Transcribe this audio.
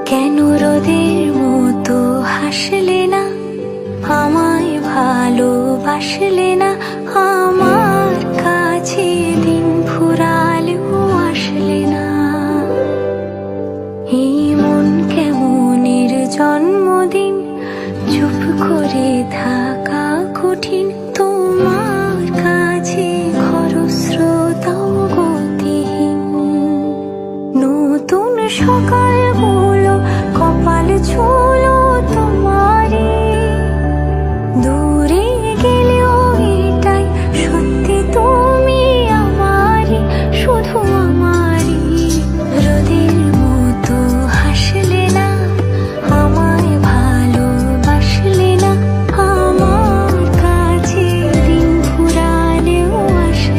কেন রোদের মতো হাসলে না, আমায় ভালোবাসলে না, আমার কাছে দিন ফুরালেও আসলে না। এই মন কেমনের জন্মদিন, চুপ করে থাকা কঠিন, তোমার কাছে খরস্রোতাও গতিহীন। নতুন সকাল